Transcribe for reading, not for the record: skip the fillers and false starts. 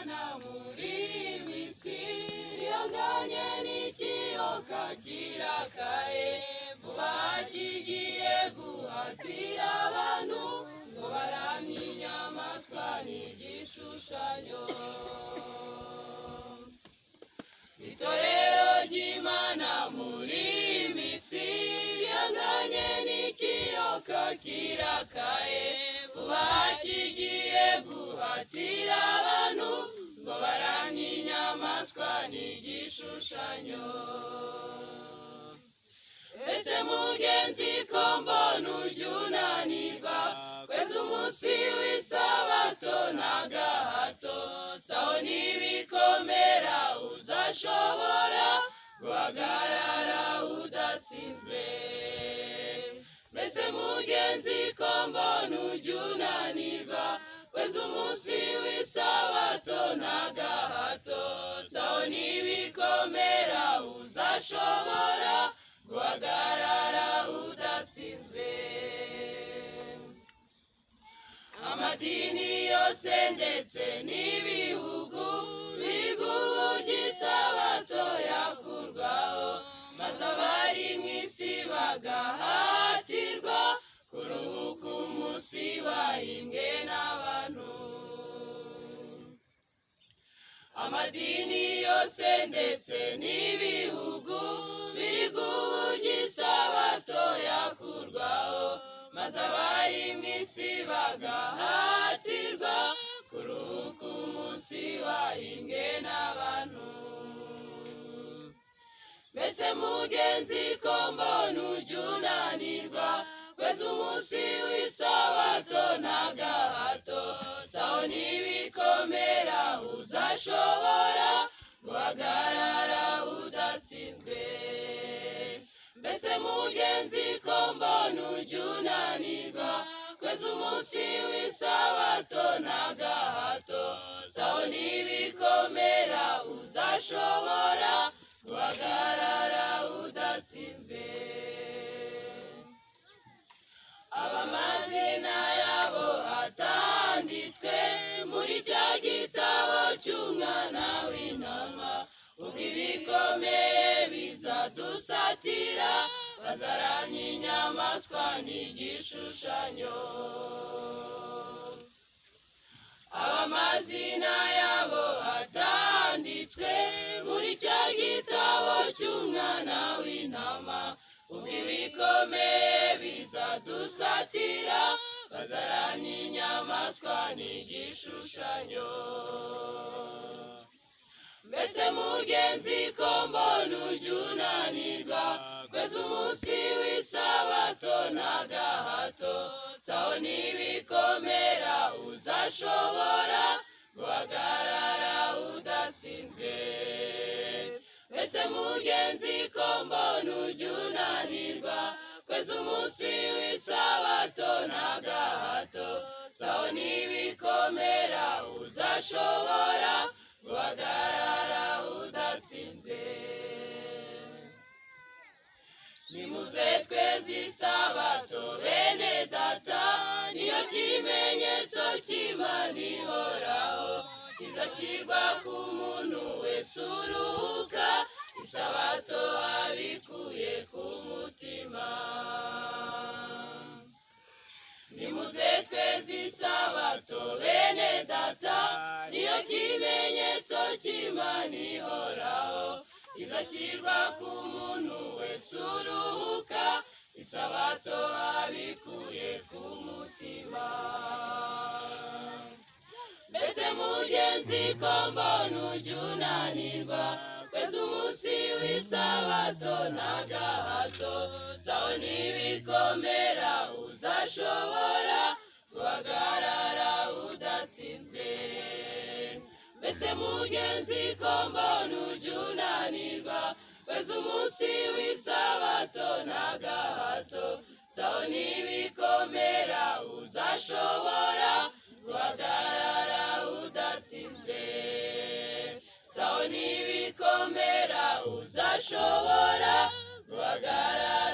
ry'Imana muri misi rihanganye n'ikiyoka kirakaye vuba kigiye guhatira abantu ngo baramye inyamaswa n'igishushanyo. Itorero ry'Imana muri misi rihanganye n'ikiyoka kirakaye vuba kigiye guhatira abantu ngo baramye inyamaswa n'igishushanyo. Ese mugenzi ko mbona ujya unanirwa kweza umunsi w'isabato n'agahato saho nibikomera uzashobora guhagarara udatsinzwe. Mbese mugenzi ko mbona ujya unanirwa kweza umunsi w'isabato n'agahato saho nibikomera uzashobora guhagarara udatsinzwe. Amadini yose ndetse n'ibihugu biri guburya isabato yakurwaho maze abari mu isi bagahatirwa kuruhuka umunsi wahimbwe n'abantu. Amadini yose ndetse n'ibihugu biri guburya isabato yakurwaho maze abari mu isi bagahatirwa kuruhuka umunsi wahimbwe n'abantu. Mbese mugenzi ko mbona ujya unanirwa kweza umunsi w'isabato n'agahato saho nibikomera uzashobora guhagarara udatsinzwe. Mbese mugenzi ko mbona ujya unanirwa kweza umunsi w'isabato n'agahato saho nibikomera uzashobora guhagarara udatsinzwe. Abamazina yabo atanditswe muri cya gitabo cy'umwana w'intama ubwo ibikomere bizadusatira bazaramya inyamaswa n'igishushanyo. Abamazina yabo atanditswe muri cya gitabo cy'umwana w'intama ubwo ibikomere bizadusatira bazaramya inyamaswa n'igishushanyo. Mbese mugenzi ko mbona ujya unanirwa kweza umunsi w'isabato n'agahato saho nibikomera uzashobora guhagarara udatsinzwe. Mbese mugenzi ko mbona ujya unanirwa kweza umunsi w'isabato n'agahato saho nibikomera uzashobora guhagarara udatsinzwe. Nimuze tweze isabato bene data niyo kimenyetso cy'Imana ihoraho kizashyirwa ku muntu wese uruhuka isabato abikuye ku mutima. Nimuze tweze isabato bene data niyo kimenyetso cy'Imana ihoraho kizashyirwa ku muntu wese uruhuka isabato abikuye ku mutima. Mbese mugenzi ko mbona ujya unanirwa kweza umunsi w'isabato n'agahato saho nibikomera uzashobora guhagarara udatsinzwe. Mbese mugenzi ko mbona ujya unanirwa kweza umunsi w'isabato n'agahato saho nibikomera uzashobora guhagarara udatsinzwe. Saho nibikomera uzashobora guhagarara